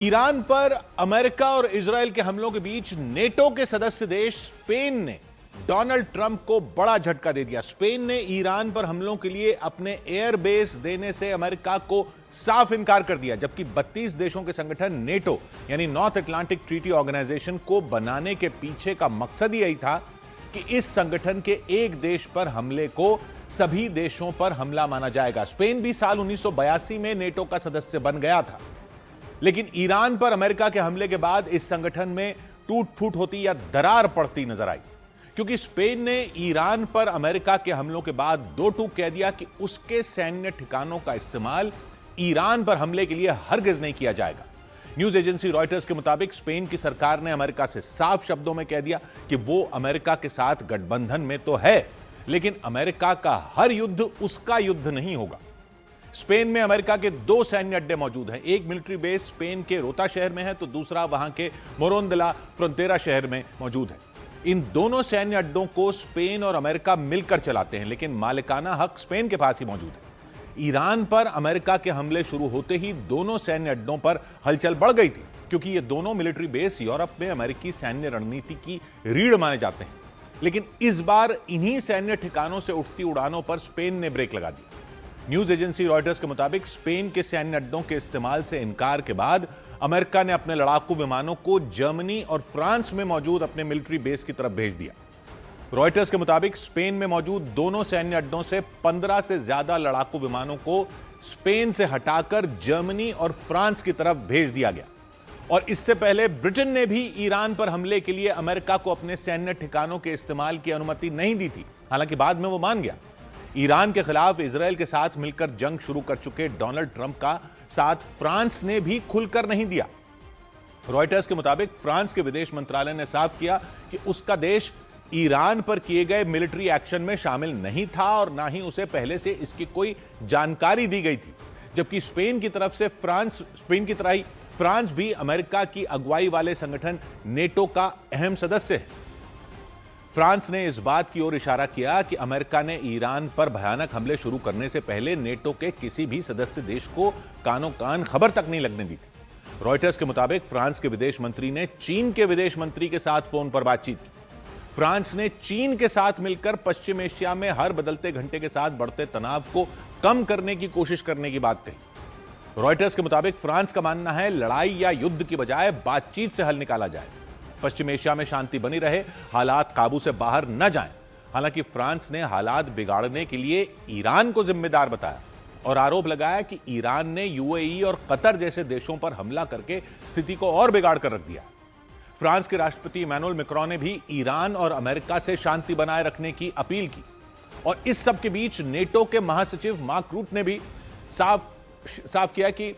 Iran पर America और Israel के हमलों के बीच नेटो के सदस्य देश स्पेन ने डोनाल्ड ट्रंप को बड़ा झटका दे दिया। स्पेन ने ईरान पर हमलों के लिए अपने एयरबेस देने से अमेरिका को साफ इनकार कर दिया, जबकि 32 देशों के संगठन नेटो यानी नॉर्थ अटलांटिक ट्रीटी ऑर्गेनाइजेशन को बनाने के पीछे का मकसद यही था कि इस संगठन के एक देश पर हमले को सभी देशों पर हमला माना जाएगा। स्पेन भी साल 1982 में नेटो का सदस्य बन गया था, लेकिन ईरान पर अमेरिका के हमले के बाद इस संगठन में टूट फूट होती या दरार पड़ती नजर आई, क्योंकि स्पेन ने ईरान पर अमेरिका के हमलों के बाद दो टूक कह दिया कि उसके सैन्य ठिकानों का इस्तेमाल ईरान पर हमले के लिए हरगिज नहीं किया जाएगा। न्यूज एजेंसी रॉयटर्स के मुताबिक स्पेन की सरकार ने अमेरिका से साफ शब्दों में कह दिया कि वो अमेरिका के साथ गठबंधन में तो है, लेकिन अमेरिका का हर युद्ध उसका युद्ध नहीं होगा। स्पेन में अमेरिका के दो सैन्य अड्डे मौजूद हैं। एक मिलिट्री बेस स्पेन के रोता शहर में है, तो दूसरा वहां के मोरोन दे ला फ्रंटेरा शहर में मौजूद है। इन दोनों सैन्य अड्डों को स्पेन और अमेरिका मिलकर चलाते हैं, लेकिन मालिकाना हक स्पेन के पास ही मौजूद है। ईरान पर अमेरिका के हमले शुरू होते ही दोनों सैन्य अड्डों पर हलचल बढ़ गई थी, क्योंकि ये दोनों मिलिट्री बेस यूरोप में अमेरिकी सैन्य रणनीति की रीढ़ माने जाते हैं। लेकिन इस बार इन्हीं सैन्य ठिकानों से उठती उड़ानों पर स्पेन ने ब्रेक लगा दी। न्यूज एजेंसी रॉयटर्स के मुताबिक स्पेन के सैन्य अड्डों के इस्तेमाल से इनकार के बाद अमेरिका ने अपने लड़ाकू विमानों को जर्मनी और फ्रांस में मौजूद अपने मिलिट्री बेस की तरफ भेज दिया। रॉयटर्स के मुताबिक स्पेन में मौजूद दोनों सैन्य अड्डों से 15 से ज्यादा लड़ाकू विमानों को स्पेन से हटाकर जर्मनी और फ्रांस की तरफ भेज दिया गया। और इससे पहले ब्रिटेन ने भी ईरान पर हमले के लिए अमेरिका को अपने सैन्य ठिकानों के इस्तेमाल की अनुमति नहीं दी थी, हालांकि बाद में वो मान गया। ईरान के खिलाफ इजरायल के साथ मिलकर जंग शुरू कर चुके डोनाल्ड ट्रंप का साथ फ्रांस ने भी खुलकर नहीं दिया। रॉयटर्स के मुताबिक फ्रांस के विदेश मंत्रालय ने साफ किया कि उसका देश ईरान पर किए गए मिलिट्री एक्शन में शामिल नहीं था और ना ही उसे पहले से इसकी कोई जानकारी दी गई थी। जबकि स्पेन की तरह ही फ्रांस भी अमेरिका की अगुवाई वाले संगठन नेटो का अहम सदस्य है। फ्रांस ने इस बात की ओर इशारा किया कि अमेरिका ने ईरान पर भयानक हमले शुरू करने से पहले नेटो के किसी भी सदस्य देश को कानो कान खबर तक नहीं लगने दी थी। रॉयटर्स के मुताबिक फ्रांस के विदेश मंत्री ने चीन के विदेश मंत्री के साथ फोन पर बातचीत की। फ्रांस ने चीन के साथ मिलकर पश्चिम एशिया में हर बदलते घंटे के साथ बढ़ते तनाव को कम करने की कोशिश करने की बात कही। रॉयटर्स के मुताबिक फ्रांस का मानना है लड़ाई या युद्ध की बजाय बातचीत से हल निकाला जाए, पश्चिम एशिया में शांति बनी रहे, हालात काबू से बाहर न जाएं। हालांकि फ्रांस ने हालात बिगाड़ने के लिए ईरान को जिम्मेदार बताया और आरोप लगाया कि ईरान ने यूएई और कतर जैसे देशों पर हमला करके स्थिति को और बिगाड़ कर रख दिया। फ्रांस के राष्ट्रपति इमैनुअल मैक्रों ने भी ईरान और अमेरिका से शांति बनाए रखने की अपील की। और इस सब के बीच नेटो के महासचिव मार्क रूट ने भी साफ किया कि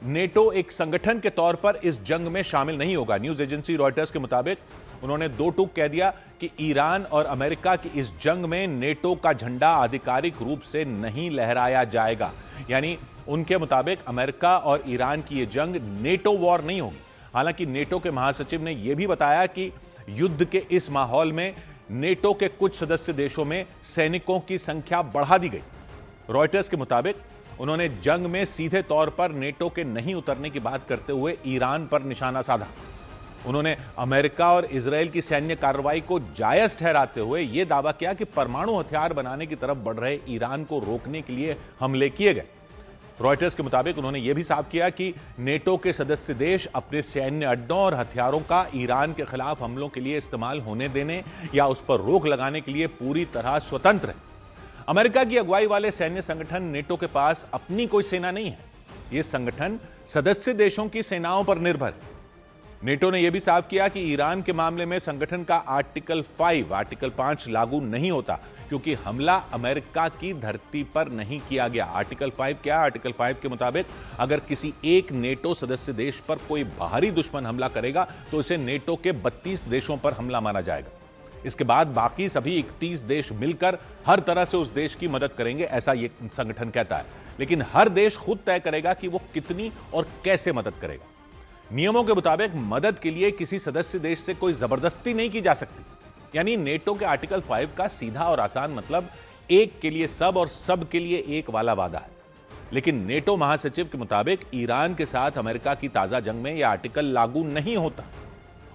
नेटो एक संगठन के तौर पर इस जंग में शामिल नहीं होगा। न्यूज एजेंसी रॉयटर्स के मुताबिक उन्होंने दो टूक कह दिया कि ईरान और अमेरिका की इस जंग में नेटो का झंडा आधिकारिक रूप से नहीं लहराया जाएगा। यानी उनके मुताबिक अमेरिका और ईरान की यह जंग नेटो वॉर नहीं होगी। हालांकि नेटो के महासचिव ने यह भी बताया कि युद्ध के इस माहौल में नेटो के कुछ सदस्य देशों में सैनिकों की संख्या बढ़ा दी गई। रॉयटर्स के मुताबिक उन्होंने जंग में सीधे तौर पर नेटो के नहीं उतरने की बात करते हुए ईरान पर निशाना साधा। उन्होंने अमेरिका और इजरायल की सैन्य कार्रवाई को जायज ठहराते हुए यह दावा किया कि परमाणु हथियार बनाने की तरफ बढ़ रहे ईरान को रोकने के लिए हमले किए गए। रॉयटर्स के मुताबिक उन्होंने यह भी साफ किया कि नेटो के सदस्य देश अपने सैन्य अड्डों और हथियारों का ईरान के खिलाफ हमलों के लिए इस्तेमाल होने देने या उस पर रोक लगाने के लिए पूरी तरह स्वतंत्र है। अमेरिका की अगुवाई वाले सैन्य संगठन नेटो के पास अपनी कोई सेना नहीं है। यह संगठन सदस्य देशों की सेनाओं पर निर्भर है। नेटो ने यह भी साफ किया कि ईरान के मामले में संगठन का आर्टिकल 5 लागू नहीं होता, क्योंकि हमला अमेरिका की धरती पर नहीं किया गया। आर्टिकल 5 क्या? आर्टिकल 5 के मुताबिक अगर किसी एक नेटो सदस्य देश पर कोई बाहरी दुश्मन हमला करेगा तो इसे नेटो के 32 देशों पर हमला माना जाएगा। इसके बाद बाकी सभी 31 देश मिलकर हर तरह से उस देश की मदद करेंगे, ऐसा यह संगठन कहता है। लेकिन हर देश खुद तय करेगा कि वो कितनी और कैसे मदद करेगा। नियमों के मुताबिक मदद के लिए किसी सदस्य देश से कोई जबरदस्ती नहीं की जा सकती। यानी नेटो के आर्टिकल 5 का सीधा और आसान मतलब एक के लिए सब और सब के लिए एक वाला वादा है। लेकिन नेटो महासचिव के मुताबिक ईरान के साथ अमेरिका की ताजा जंग में यह आर्टिकल लागू नहीं होता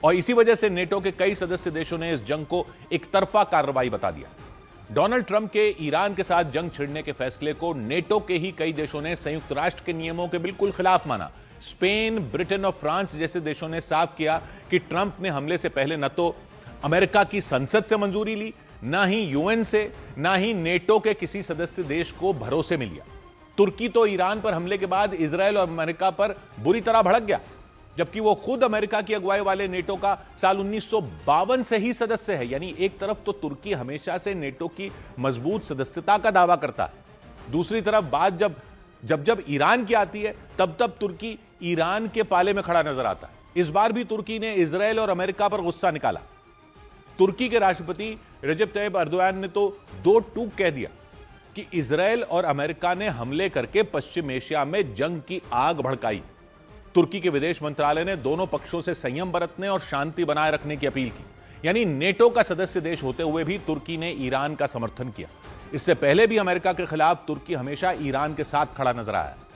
और इसी वजह से नेटो के कई सदस्य देशों ने इस जंग को एक तरफा कार्रवाई बता दिया। डोनाल्ड ट्रंप के ईरान के साथ जंग छिड़ने के फैसले को नेटो के ही कई देशों ने संयुक्त राष्ट्र के नियमों के बिल्कुल खिलाफ माना। स्पेन, ब्रिटेन और फ्रांस जैसे देशों ने साफ किया कि ट्रंप ने हमले से पहले न तो अमेरिका की संसद से मंजूरी ली, ना ही यूएन से, ना ही नेटो के किसी सदस्य देश को भरोसे में लिया। तुर्की तो ईरान पर हमले के बाद इजरायल और अमेरिका पर बुरी तरह भड़क गया, जबकि वो खुद अमेरिका की अगुवाई वाले नेटो का साल 1952 से ही सदस्य है। यानी एक तरफ तो तुर्की हमेशा से नेटो की मजबूत सदस्यता का दावा करता है, दूसरी तरफ बात जब ईरान की आती है तब तुर्की ईरान के पाले में खड़ा नजर आता है। इस बार भी तुर्की ने इजरायल और अमेरिका पर गुस्सा निकाला। तुर्की के राष्ट्रपति रजब तैयब अर्दोआन ने तो दो टूक कह दिया कि इजरायल और अमेरिका ने हमले करके पश्चिम एशिया में जंग की आग भड़काई। तुर्की के विदेश मंत्रालय ने दोनों पक्षों से संयम बरतने और शांति बनाए रखने की अपील की। यानी नेटो का सदस्य देश होते हुए भी तुर्की ने ईरान का समर्थन किया। इससे पहले भी अमेरिका के खिलाफ तुर्की हमेशा ईरान के साथ खड़ा नजर आया है।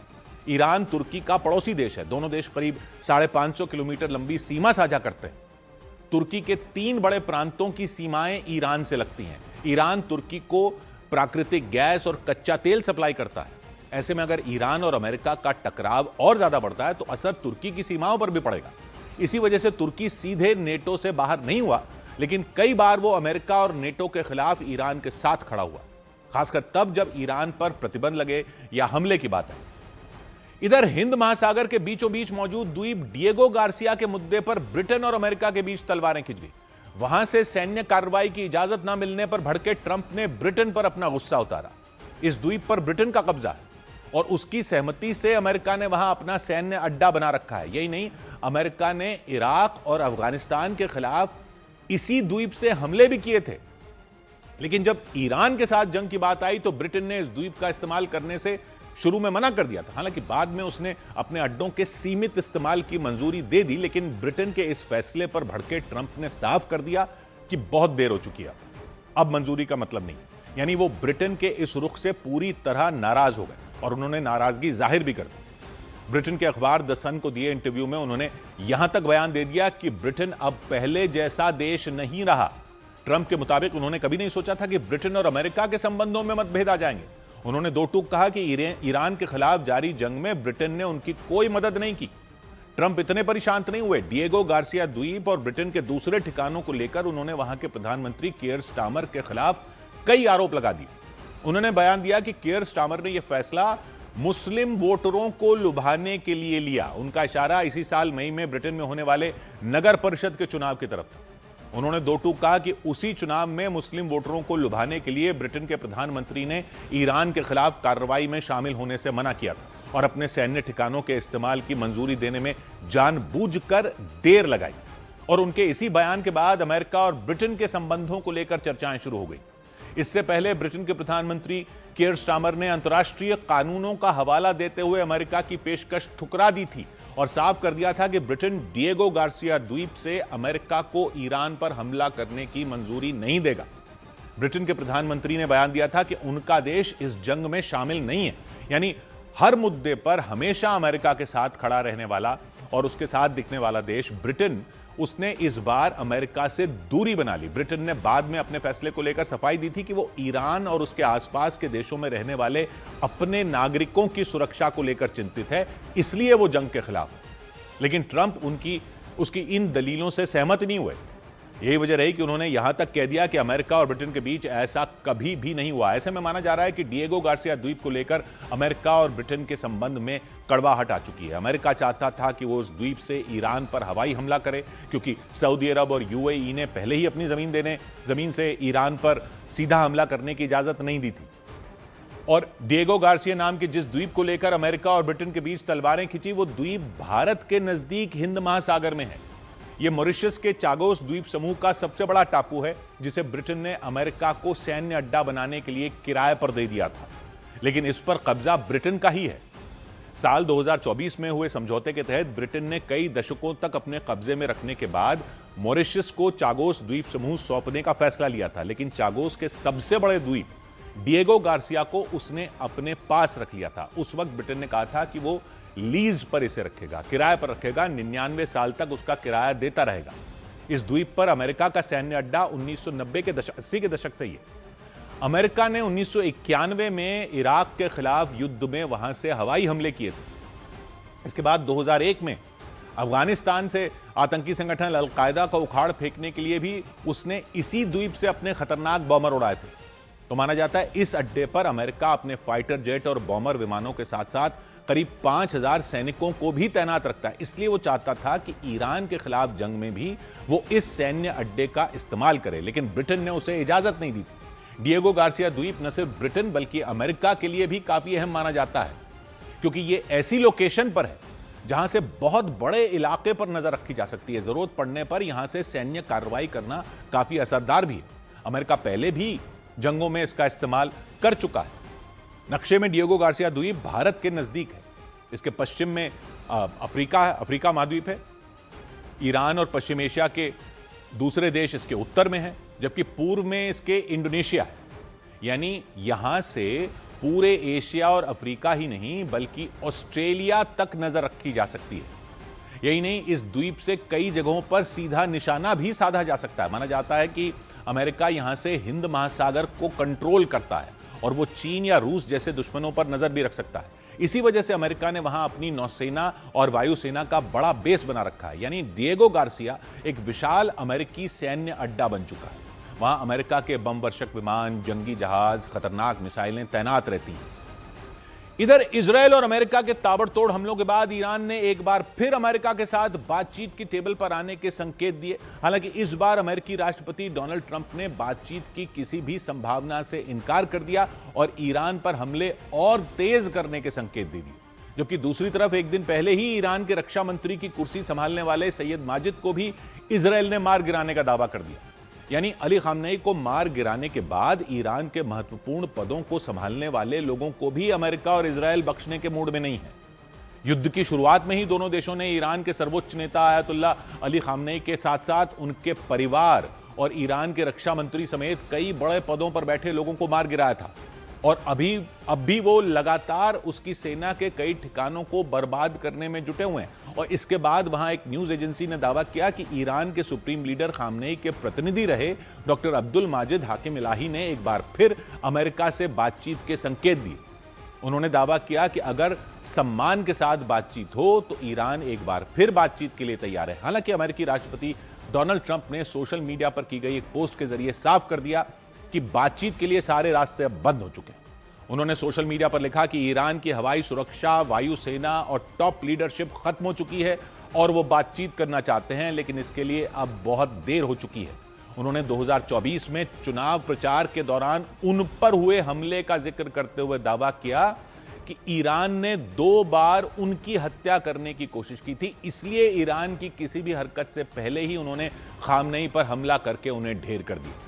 ईरान तुर्की का पड़ोसी देश है। दोनों देश करीब 550 किलोमीटर लंबी सीमा साझा करते हैं। तुर्की के 3 बड़े प्रांतों की सीमाएं ईरान से लगती हैं। ईरान तुर्की को प्राकृतिक गैस और कच्चा तेल सप्लाई करता है। ऐसे में अगर ईरान और अमेरिका का टकराव और ज्यादा बढ़ता है तो असर तुर्की की सीमाओं पर भी पड़ेगा। इसी वजह से तुर्की सीधे नेटो से बाहर नहीं हुआ, लेकिन कई बार वो अमेरिका और नेटो के खिलाफ ईरान के साथ खड़ा हुआ, खासकर तब जब ईरान पर प्रतिबंध लगे या हमले की बात है। इधर हिंद महासागर के बीचों बीच मौजूद द्वीप डिएगो गार्सिया के मुद्दे पर ब्रिटेन और अमेरिका के बीच तलवारें खिंच गई। वहां से सैन्य कार्रवाई की इजाजत न मिलने पर भड़के ट्रंप ने ब्रिटेन पर अपना गुस्सा उतारा। इस द्वीप पर ब्रिटेन का कब्जा है और उसकी सहमति से अमेरिका ने वहां अपना सैन्य अड्डा बना रखा है। यही नहीं, अमेरिका ने इराक और अफगानिस्तान के खिलाफ इसी द्वीप से हमले भी किए थे। लेकिन जब ईरान के साथ जंग की बात आई तो ब्रिटेन ने इस द्वीप का इस्तेमाल करने से शुरू में मना कर दिया था। हालांकि बाद में उसने अपने अड्डों के सीमित इस्तेमाल की मंजूरी दे दी, लेकिन ब्रिटेन के इस फैसले पर भड़के ट्रंप ने साफ कर दिया कि बहुत देर हो चुकी है, अब मंजूरी का मतलब नहीं। यानी वो ब्रिटेन के इस रुख से पूरी तरह नाराज हो गए और उन्होंने नाराजगी जाहिर भी कर दी। ब्रिटेन के अखबार द सन को दिए इंटरव्यू में उन्होंने यहां तक बयान दे दिया कि ब्रिटेन अब पहले जैसा देश नहीं रहा। ट्रंप के मुताबिक उन्होंने कभी नहीं सोचा था कि ब्रिटेन और अमेरिका के संबंधों में मतभेद आ जाएंगे। उन्होंने दो टूक कहा कि ईरान के खिलाफ जारी जंग में ब्रिटेन ने उनकी कोई मदद नहीं की। ट्रंप इतने पर ही शांत नहीं हुए। डिएगो गार्सिया द्वीप और ब्रिटेन के दूसरे ठिकानों को लेकर उन्होंने वहां के प्रधानमंत्री कियर स्टामर के खिलाफ कई आरोप लगा दिए। उन्होंने बयान दिया कि कियर स्टामर ने यह फैसला मुस्लिम वोटरों को लुभाने के लिए लिया। उनका इशारा इसी साल मई में ब्रिटेन में होने वाले नगर परिषद के चुनाव की तरफ था। उन्होंने दो टूक कहा कि उसी चुनाव में मुस्लिम वोटरों को लुभाने के लिए ब्रिटेन के प्रधानमंत्री ने ईरान के खिलाफ कार्रवाई में शामिल होने से मना किया था और अपने सैन्य ठिकानों के इस्तेमाल की मंजूरी देने में जानबूझकर देर लगाई। और उनके इसी बयान के बाद अमेरिका और ब्रिटेन के संबंधों को लेकर चर्चाएं शुरू हो गई। इससे पहले ब्रिटेन के प्रधानमंत्री कियर स्टामर ने अंतर्राष्ट्रीय कानूनों का हवाला देते हुए अमेरिका की पेशकश ठुकरा दी थी और साफ कर दिया था कि ब्रिटेन डिएगो गार्सिया द्वीप से अमेरिका को ईरान पर हमला करने की मंजूरी नहीं देगा। ब्रिटेन के प्रधानमंत्री ने बयान दिया था कि उनका देश इस जंग में शामिल नहीं है। यानी हर मुद्दे पर हमेशा अमेरिका के साथ खड़ा रहने वाला और उसके साथ दिखने वाला देश ब्रिटेन, उसने इस बार अमेरिका से दूरी बना ली। ब्रिटेन ने बाद में अपने फैसले को लेकर सफाई दी थी कि वो ईरान और उसके आसपास के देशों में रहने वाले अपने नागरिकों की सुरक्षा को लेकर चिंतित है, इसलिए वो जंग के खिलाफ है। लेकिन ट्रंप उसकी इन दलीलों से सहमत नहीं हुए। यही वजह रही कि उन्होंने यहां तक कह दिया कि अमेरिका और ब्रिटेन के बीच ऐसा कभी भी नहीं हुआ। ऐसे में माना जा रहा है कि डिएगो गार्सिया द्वीप को लेकर अमेरिका और ब्रिटेन के संबंध में कड़वाहट आ चुकी है। अमेरिका चाहता था कि वो उस द्वीप से ईरान पर हवाई हमला करे, क्योंकि सऊदी अरब और यूएई ने पहले ही अपनी जमीन से ईरान पर सीधा हमला करने की इजाजत नहीं दी थी। और डिएगो गार्सिया नाम के जिस द्वीप को लेकर अमेरिका और ब्रिटेन के बीच तलवारें खिंची, वो द्वीप भारत के नजदीक हिंद महासागर में है। यह मॉरिशस के चागोस द्वीप समूह का सबसे बड़ा टापू है, जिसे ब्रिटेन ने अमेरिका को सैन्य अड्डा बनाने के लिए किराए पर दे दिया था। लेकिन इस पर कब्जा ब्रिटेन का ही है। साल 2024 में हुए समझौते के तहत ब्रिटेन ने कई दशकों तक अपने कब्जे में रखने के बाद मॉरिशस को चागोस द्वीप समूह सौंपने का फैसला लिया था। लेकिन चागोस के सबसे बड़े द्वीप डिएगो गार्सिया को उसने अपने पास रख लिया था। उस वक्त ब्रिटेन ने कहा था कि वो लीज पर इसे रखेगा, किराए पर रखेगा, 99 साल तक उसका किराया देता रहेगा। इस द्वीप पर अमेरिका का सैन्य अड्डा 1990 के दशक 80 के दशक से ही है। अमेरिका ने 1991 में इराक के खिलाफ युद्ध में वहां से हवाई हमले किए थे। इसके बाद 2001 में अफगानिस्तान से आतंकी संगठन अल-कायदा को उखाड़ फेंकने के लिए भी उसने इसी द्वीप से अपने खतरनाक बॉमर उड़ाए थे। तो माना जाता है इस अड्डे पर अमेरिका अपने फाइटर जेट और बॉमर विमानों के साथ साथ करीब 5000 सैनिकों को भी तैनात रखता है। इसलिए वो चाहता था कि ईरान के खिलाफ जंग में भी वो इस सैन्य अड्डे का इस्तेमाल करे, लेकिन ब्रिटेन ने उसे इजाजत नहीं दी थी। डिएगो गार्सिया द्वीप न सिर्फ ब्रिटेन बल्कि अमेरिका के लिए भी काफी अहम माना जाता है, क्योंकि ये ऐसी लोकेशन पर है जहां से बहुत बड़े इलाके पर नजर रखी जा सकती है। जरूरत पड़ने पर यहां से सैन्य कार्रवाई करना काफी असरदार भी है। अमेरिका पहले भी जंगों में इसका इस्तेमाल कर चुका है। नक्शे में डिएगो गार्सिया द्वीप भारत के नजदीक है। इसके पश्चिम में अफ्रीका महाद्वीप है। ईरान और पश्चिम एशिया के दूसरे देश इसके उत्तर में है, जबकि पूर्व में इसके इंडोनेशिया है। यानी यहां से पूरे एशिया और अफ्रीका ही नहीं बल्कि ऑस्ट्रेलिया तक नजर रखी जा सकती है। यही नहीं, इस द्वीप से कई जगहों पर सीधा निशाना भी साधा जा सकता है। माना जाता है कि अमेरिका यहां से हिंद महासागर को कंट्रोल करता है और वो चीन या रूस जैसे दुश्मनों पर नजर भी रख सकता है। इसी वजह से अमेरिका ने वहां अपनी नौसेना और वायुसेना का बड़ा बेस बना रखा है। यानी डिएगो गार्सिया एक विशाल अमेरिकी सैन्य अड्डा बन चुका है। वहां अमेरिका के बम वर्षक विमान, जंगी जहाज, खतरनाक मिसाइलें तैनात रहती हैं। इधर इजरायल और अमेरिका के ताबड़तोड़ हमलों के बाद ईरान ने एक बार फिर अमेरिका के साथ बातचीत की टेबल पर आने के संकेत दिए। हालांकि इस बार अमेरिकी राष्ट्रपति डोनाल्ड ट्रंप ने बातचीत की किसी भी संभावना से इनकार कर दिया और ईरान पर हमले और तेज करने के संकेत दे दिए। जबकि दूसरी तरफ एक दिन पहले ही ईरान के रक्षा मंत्री की कुर्सी संभालने वाले सैयद माजिद को भी इजरायल ने मार गिराने का दावा कर दिया। यानी अली खामनेई को मार गिराने के बाद ईरान के महत्वपूर्ण पदों को संभालने वाले लोगों को भी अमेरिका और इजरायल बख्शने के मूड में नहीं है। युद्ध की शुरुआत में ही दोनों देशों ने ईरान के सर्वोच्च नेता आयतुल्ला अली खामनेई के साथ साथ उनके परिवार और ईरान के रक्षा मंत्री समेत कई बड़े पदों पर बैठे लोगों को मार गिराया था। और अब भी वो लगातार उसकी सेना के कई ठिकानों को बर्बाद करने में जुटे हुए हैं। और इसके बाद वहां एक न्यूज एजेंसी ने दावा किया कि ईरान के सुप्रीम लीडर खामनेई के प्रतिनिधि रहे डॉक्टर अब्दुल माजिद हाकिम इलाही ने एक बार फिर अमेरिका से बातचीत के संकेत दिए। उन्होंने दावा किया कि अगर सम्मान के साथ बातचीत हो तो ईरान एक बार फिर बातचीत के लिए तैयार है। हालांकि अमेरिकी राष्ट्रपति डोनाल्ड ट्रंप ने सोशल मीडिया पर की गई एक पोस्ट के जरिए साफ कर दिया कि बातचीत के लिए सारे रास्ते अब बंद हो चुके हैं। उन्होंने सोशल मीडिया पर लिखा कि ईरान की हवाई सुरक्षा, वायुसेना और टॉप लीडरशिप खत्म हो चुकी है और वो बातचीत करना चाहते हैं, लेकिन इसके लिए अब बहुत देर हो चुकी है। उन्होंने 2024 में चुनाव प्रचार के दौरान उन पर हुए हमले का जिक्र करते हुए दावा किया कि ईरान ने 2 बार उनकी हत्या करने की कोशिश की थी, इसलिए ईरान की किसी भी हरकत से पहले ही उन्होंने खामनेई पर हमला करके उन्हें ढेर कर दिया।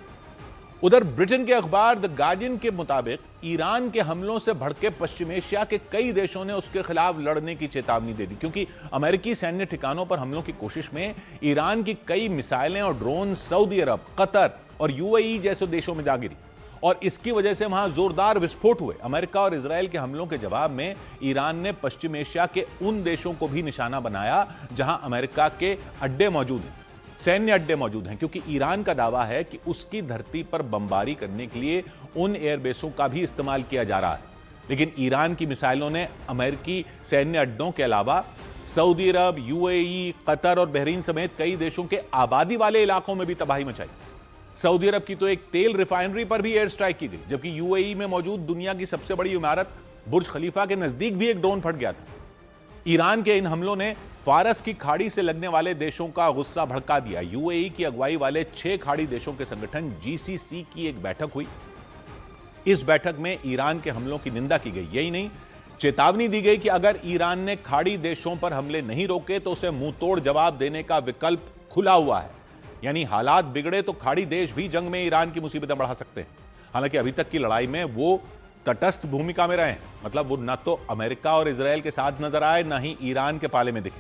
उधर ब्रिटेन के अखबार द गार्डियन के मुताबिक ईरान के हमलों से भड़के पश्चिम एशिया के कई देशों ने उसके खिलाफ लड़ने की चेतावनी दे दी, क्योंकि अमेरिकी सैन्य ठिकानों पर हमलों की कोशिश में ईरान की कई मिसाइलें और ड्रोन सऊदी अरब, कतर और यूएई जैसे देशों में जा गिरी और इसकी वजह से वहां जोरदार विस्फोट हुए। अमेरिका और इजरायल के हमलों के जवाब में ईरान ने पश्चिम एशिया के उन देशों को भी निशाना बनाया जहां अमेरिका के अड्डे मौजूद हैं, सैन्य अड्डे मौजूद हैं, क्योंकि ईरान का दावा है कि उसकी धरती पर बमबारी करने के लिए उन एयरबेसों का भी इस्तेमाल किया जा रहा है। लेकिन ईरान की मिसाइलों ने अमेरिकी सैन्य अड्डों के अलावा सऊदी अरब, यूएई, कतर और बहरीन समेत कई देशों के आबादी वाले इलाकों में भी तबाही मचाई। सऊदी अरब की तो एक तेल रिफाइनरी पर भी एयर स्ट्राइक की गई, जबकि यूएई में मौजूद दुनिया की सबसे बड़ी इमारत बुर्ज खलीफा के नजदीक भी एक ड्रोन फट गया था। ईरान के इन हमलों ने फारस की खाड़ी से लगने वाले देशों का गुस्सा भड़का दिया। यूएई की अगुवाई वाले 6 खाड़ी देशों के संगठन जीसीसी की एक बैठक हुई। इस बैठक में ईरान के हमलों की निंदा की गई। यही नहीं, चेतावनी दी गई कि अगर ईरान ने खाड़ी देशों पर हमले नहीं रोके तो उसे मुंहतोड़ जवाब देने का विकल्प खुला हुआ है। यानी हालात बिगड़े तो खाड़ी देश भी जंग में ईरान की मुसीबतें बढ़ा सकते हैं। हालांकि अभी तक की लड़ाई में वो तटस्थ भूमिका में रहे हैं, मतलब वो न तो अमेरिका और इजरायल के साथ नजर आए, न ही ईरान के पाले में दिखे।